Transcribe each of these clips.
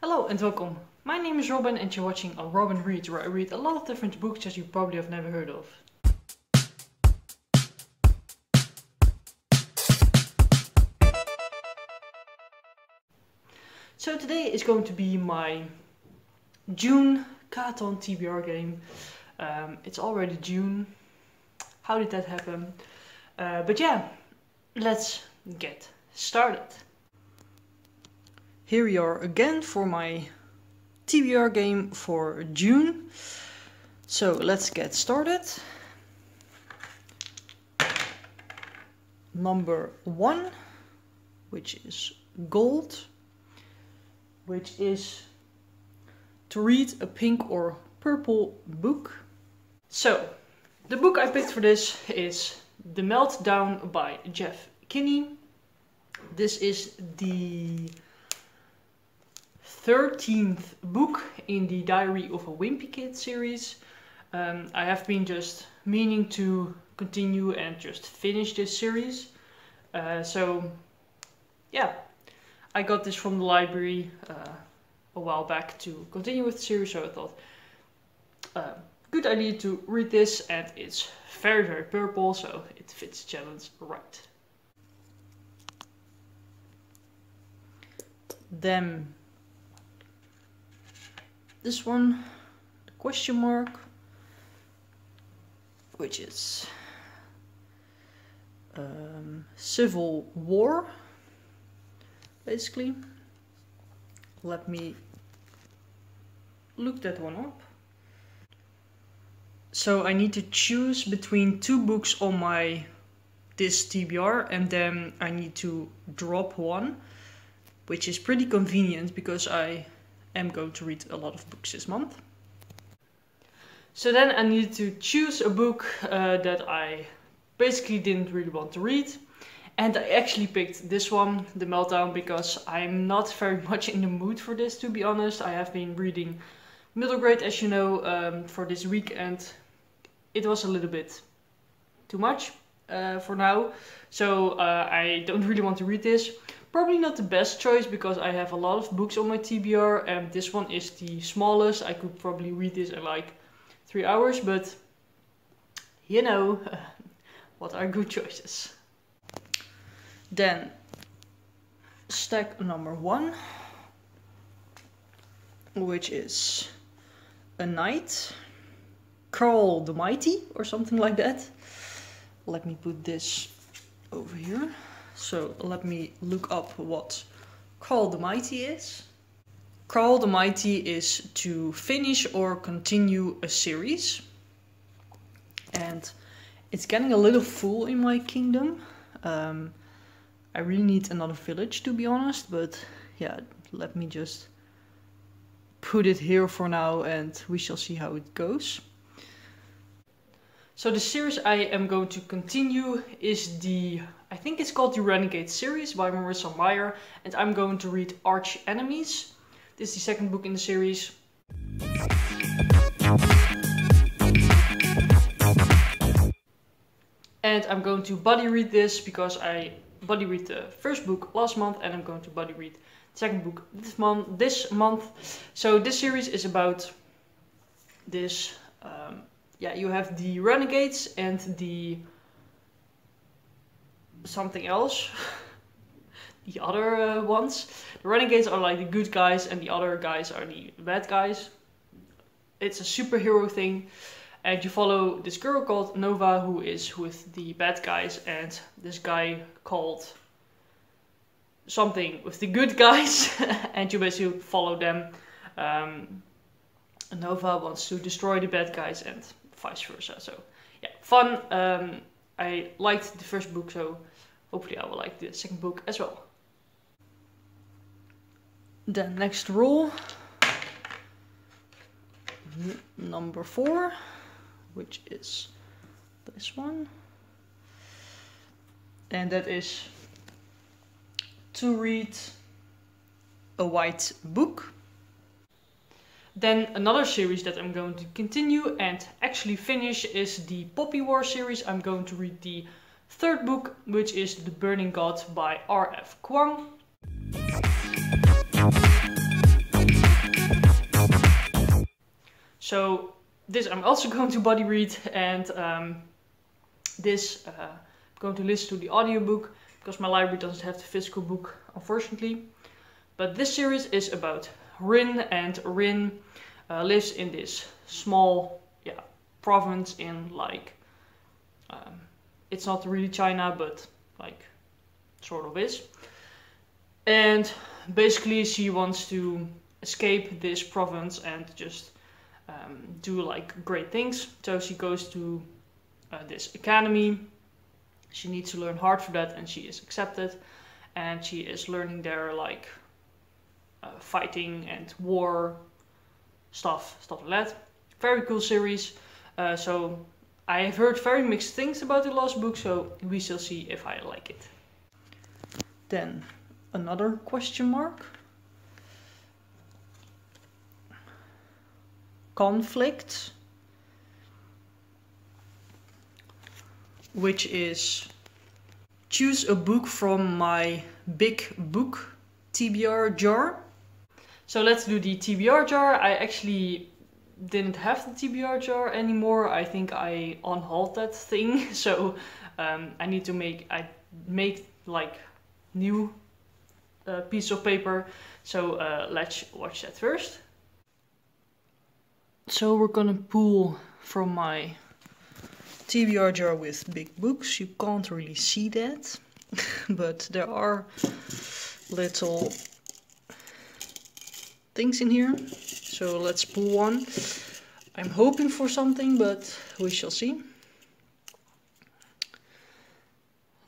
Hello and welcome. My name is Robin and you're watching a Robin Reads, where I read a lot of different books that you probably have never heard of. So today is going to be my June Katon TBR game. It's already June. How did that happen? But yeah, let's get started. Here we are again for my TBR game for June. So let's get started. Number 1, which is gold, which is to read a pink or purple book. So the book I picked for this is The Meltdown by Jeff Kinney. This is the 13th book in the Diary of a Wimpy Kid series. I have been just meaning to continue and just finish this series. So yeah, I got this from the library a while back to continue with the series, so I thought good idea to read this, and it's very purple, so it fits the challenge right. Then this one, the question mark, which is Civil War, basically. Let me look that one up. So I need to choose between 2 books on this TBR, and then I need to drop one, which is pretty convenient because I am going to read a lot of books this month. So then I needed to choose a book that I basically didn't really want to read. And I actually picked this one, The Meltdown, because I'm not very much in the mood for this, to be honest. I have been reading middle grade, as you know, for this week, and it was a little bit too much for now. So I don't really want to read this. Probably not the best choice because I have a lot of books on my TBR and this one is the smallest. I could probably read this in like 3 hours, but you know, what are good choices. Then stack number 1, which is A Knight, Carl the Mighty or something like that. Let me put this over here. So let me look up what Carl the Mighty is. Carl the Mighty is to finish or continue a series. And it's getting a little full in my kingdom. I really need another village, to be honest, but yeah, let me just put it here for now and we shall see how it goes. So the series I am going to continue is I think it's called the Renegade series by Marissa Meyer, and I'm going to read Arch Enemies. This is the 2nd book in the series. And I'm going to buddy read this because I buddy read the 1st book last month and I'm going to buddy read the 2nd book this month. So this series is about this, yeah, you have the renegades and the something else, the other ones. The renegades are like the good guys and the other guys are the bad guys. It's a superhero thing. And you follow this girl called Nova who is with the bad guys, and this guy called something with the good guys. And you basically follow them. Nova wants to destroy the bad guys and vice versa. So yeah, fun. I liked the 1st book, so hopefully I will like the 2nd book as well. Then next roll, number 4. Which is this one, and that is to read a white book. Then another series that I'm going to continue and actually finish is the Poppy War series. I'm going to read the 3rd book, which is The Burning God by R.F. Kuang. So this I'm also going to body read, and this I'm going to listen to the audiobook because my library doesn't have the physical book, unfortunately. But this series is about Rin, and Rin lives in this small province in like, it's not really China, but like sort of is. And basically she wants to escape this province and just do like great things. So she goes to this academy. She needs to learn hard for that, and she is accepted. And she is learning there like fighting and war stuff like that. Very cool series. So I have heard very mixed things about the last book, so we shall see if I like it. Then another question mark. Conflict, which is choose a book from my big book TBR jar. So let's do the TBR jar. I actually didn't have the TBR jar anymore. I think I unhauled that thing. So I need to make like new piece of paper. So let's watch that first. So we're gonna pull from my TBR jar with big books. You can't really see that, but there are little things in here. So let's pull one. I'm hoping for something, but we shall see.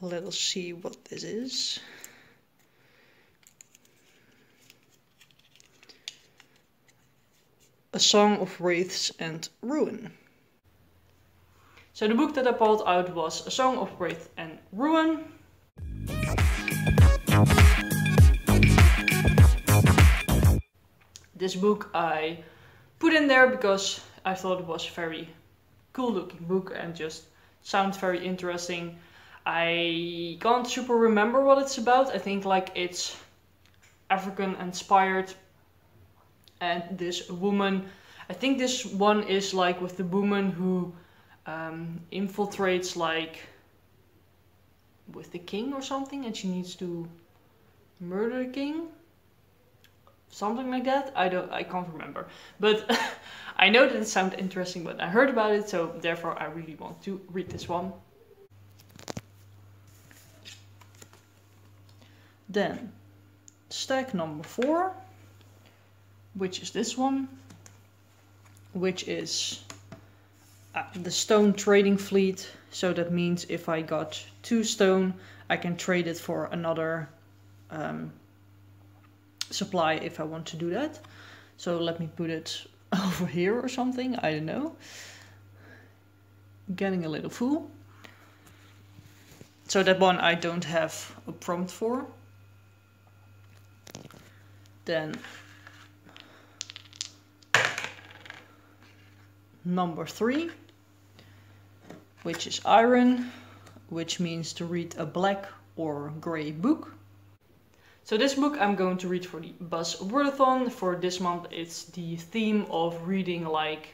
Let us see what this is. A Song of Wraiths and Ruin. So the book that I pulled out was A Song of Wraith and Ruin. This book I put in there because I thought it was a very cool looking book and just sounds very interesting. I can't super remember what it's about. I think like it's African inspired, and this woman, I think this one is like with the woman who infiltrates like with the king or something, and she needs to murder the king, something like that. I can't remember, but I know that it sounded interesting when I heard about it, so therefore I really want to read this one. Then stack number 4, which is this one, which is the stone trading fleet. So that means if I got 2 stone, I can trade it for another supply if I want to do that. So let me put it over here or something, I don't know. Getting a little full. So that one I don't have a prompt for. Then number 3, which is iron, which means to read a black or grey book. So this book I'm going to read for the Buzz Wordathon. For this month it's the theme of reading like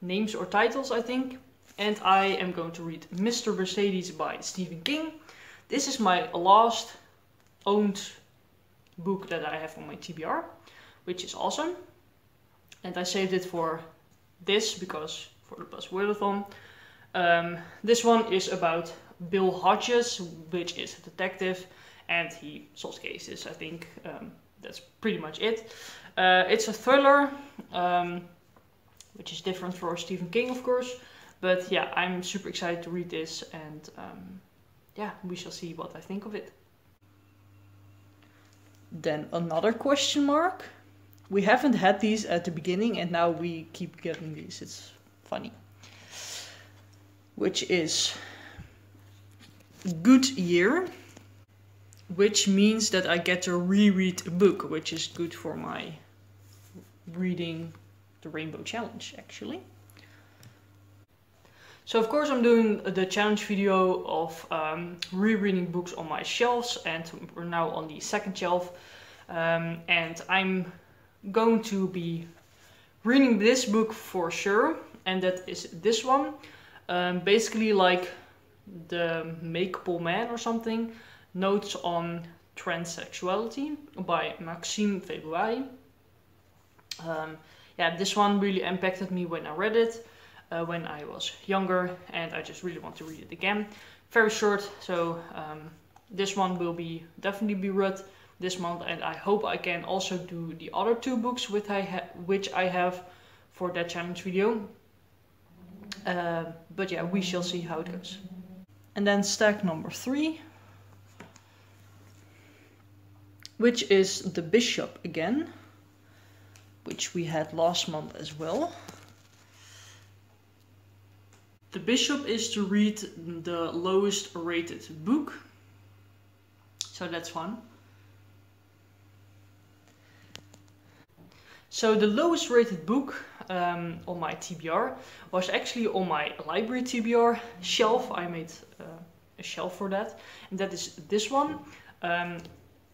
names or titles, I think. And I am going to read Mr. Mercedes by Stephen King. This is my last owned book that I have on my TBR, which is awesome. And I saved it for this because for the Buzz Wordathon. This one is about Bill Hodges, which is a detective, and he solves cases. I think that's pretty much it. It's a thriller, which is different for Stephen King, of course. But yeah, I'm super excited to read this, and yeah, we shall see what I think of it. Then another question mark. We haven't had these at the beginning, and now we keep getting these. It's funny. Which is good year, which means that I get to reread a book, which is good for my reading the Rainbow Challenge, actually. So of course I'm doing the challenge video of rereading books on my shelves, and we're now on the second shelf. And I'm going to be reading this book for sure, and that is this one. Basically like The Makeable Man or something. Notes on Transsexuality by Maxime Februari. Yeah, this one really impacted me when I read it, when I was younger, and I just really want to read it again. Very short, so this one will definitely be read this month, and I hope I can also do the other 2 books which I have for that challenge video. But yeah, we shall see how it goes. And then stack number 3, which is The Bishop again, which we had last month as well. The Bishop is to read the lowest rated book, so that's fun. So the lowest rated book on my TBR was actually on my library TBR shelf. I made a shelf for that, and that is this one.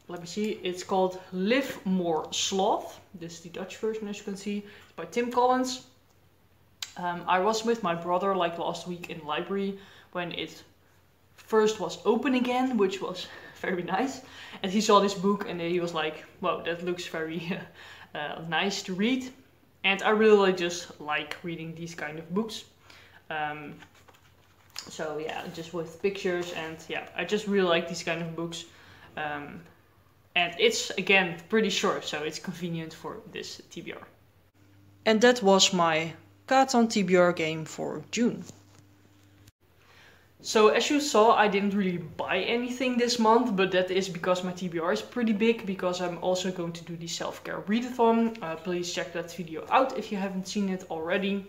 Let me see, it's called Live More Sloth. This is the Dutch version, as you can see. It's by Tim Collins. I was with my brother like last week in the library when it first was open again, which was very nice. And he saw this book and he was like, wow, that looks very nice to read. And I really just like reading these kind of books. So yeah, just with pictures, and yeah, I just really like these kind of books. And it's, again, pretty short, so it's convenient for this TBR. And that was my Catan TBR game for June. So as you saw, I didn't really buy anything this month, but that is because my TBR is pretty big, because I'm also going to do the self-care readathon. Please check that video out if you haven't seen it already.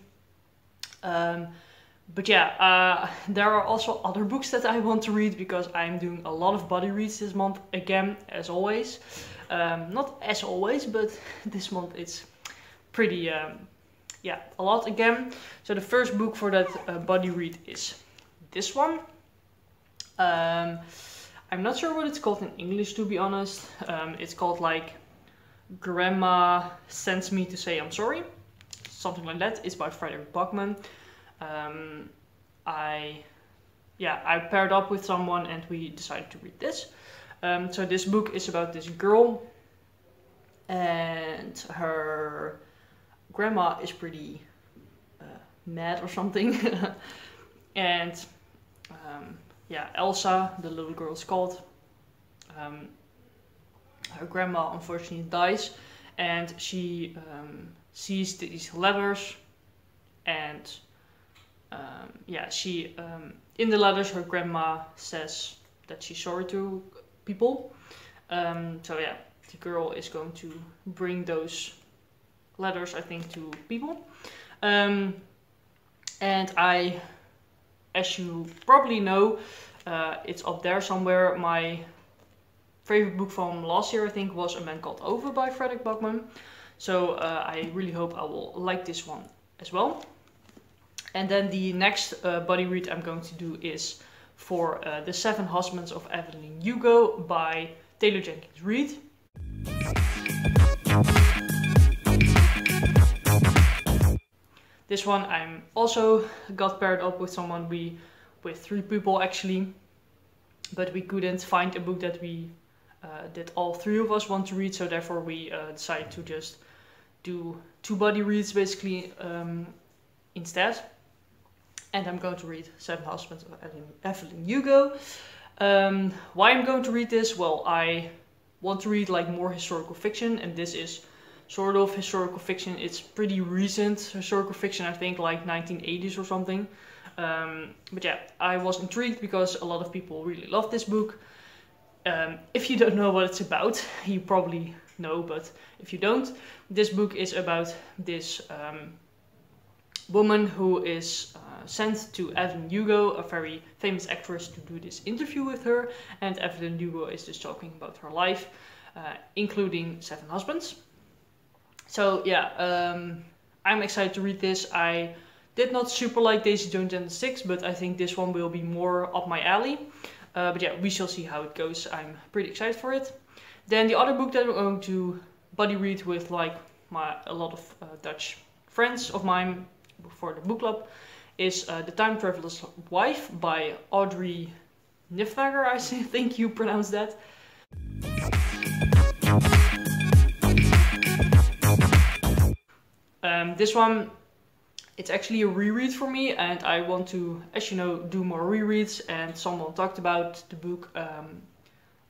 But yeah, there are also other books that I want to read, because I'm doing a lot of body reads this month again, as always. Not as always, but this month it's pretty, yeah, a lot again. So the first book for that body read is this one. I'm not sure what it's called in English, to be honest. It's called like Grandma Sends Me to Say I'm Sorry. Something like that. It's by Frederick Bachman. I paired up with someone and we decided to read this. So this book is about this girl, and her grandma is pretty mad or something. And yeah, Elsa, the little girl, is called. Her grandma unfortunately dies, and she sees these letters, and yeah, she in the letters her grandma says that she's sorry to people. So yeah, the girl is going to bring those letters, I think, to people. And I, as you probably know, it's up there somewhere. My favorite book from last year, I think, was A Man Called Ove by Frederick Bachman. So I really hope I will like this one as well. And then the next body read I'm going to do is for The Seven Husbands of Evelyn and Hugo by Taylor Jenkins Reid. This one I'm also got paired up with someone, with 3 people actually, but we couldn't find a book that that all 3 of us want to read, so therefore we decided to just do 2 body reads basically instead. And I'm going to read Seven Husbands of Evelyn Hugo. Why I'm going to read this? Well, I want to read like more historical fiction, and this is sort of historical fiction. It's pretty recent historical fiction, I think like 1980s or something. But yeah, I was intrigued because a lot of people really love this book. If you don't know what it's about, you probably know, but if you don't, this book is about this woman who is sent to Evelyn Hugo, a very famous actress, to do this interview with her, and Evelyn Hugo is just talking about her life, including 7 husbands. So yeah, I'm excited to read this. I did not super like Daisy Jones and the Six, but I think this one will be more up my alley. But yeah, we shall see how it goes. I'm pretty excited for it. Then the other book that I'm going to body read with like a lot of Dutch friends of mine for the book club, is The Time Traveler's Wife by Audrey Niftiger, I think you pronounce that. This one, it's actually a reread for me, and I want to, as you know, do more rereads. And someone talked about the book,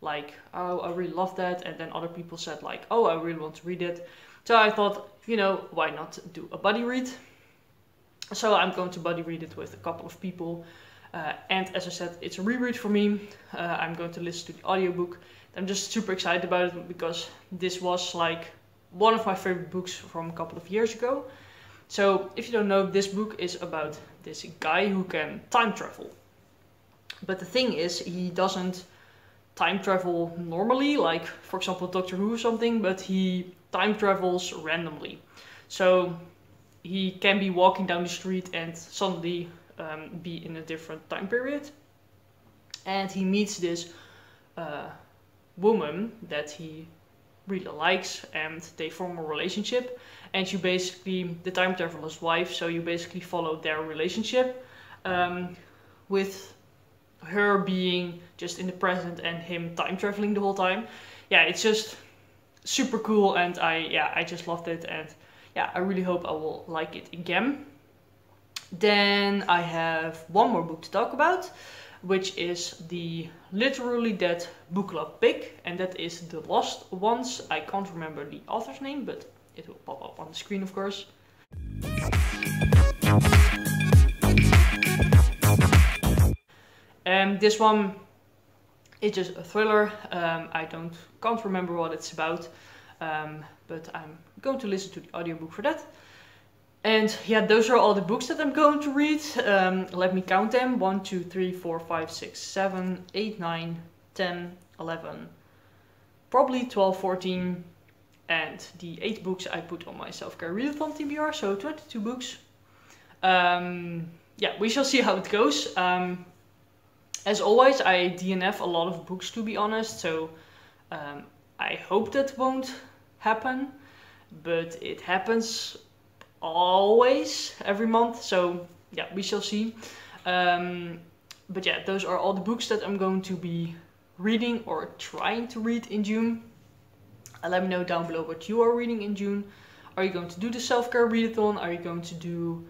like, oh, I really love that, and then other people said like, oh, I really want to read it. So I thought, you know, why not do a buddy read? So I'm going to buddy read it with a couple of people. And as I said, it's a reread for me. I'm going to listen to the audiobook. I'm just super excited about it because this was like one of my favorite books from a couple of years ago. So if you don't know, this book is about this guy who can time travel. But the thing is, he doesn't time travel normally, like for example Doctor Who or something, but he time travels randomly. So he can be walking down the street and suddenly be in a different time period. And he meets this woman that he really likes, and they form a relationship. And you basically, the time traveler's wife, so you basically follow their relationship with her being just in the present and him time traveling the whole time. Yeah, it's just super cool, and I just loved it, and yeah, I really hope I will like it again. Then I have one more book to talk about, which is the Literally Dead book club pick, and that is The Lost Ones. I can't remember the author's name, but it will pop up on the screen, of course. And this one is just a thriller. I can't remember what it's about, but I'm going to listen to the audiobook for that. And yeah, those are all the books that I'm going to read. Let me count them. 1, 2, 3, 4, 5, 6, 7, 8, 9, 10, 11, probably 12, 14. And the 8 books I put on my self-care readathon TBR, so 22 books. Yeah, we shall see how it goes. As always, I DNF a lot of books, to be honest, so I hope that won't happen, but it happens always, every month, so yeah, we shall see. But yeah, those are all the books that I'm going to be reading or trying to read in June. Let me know down below what you are reading in June. Are you going to do the self-care readathon? Are you going to do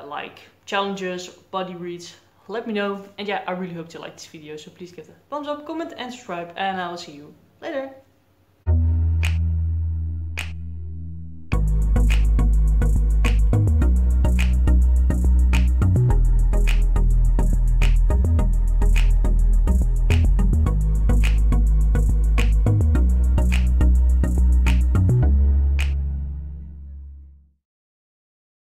like challenges, buddy reads? Let me know. And yeah, I really hope you liked this video, so please give it a thumbs up, comment and subscribe, and I will see you later.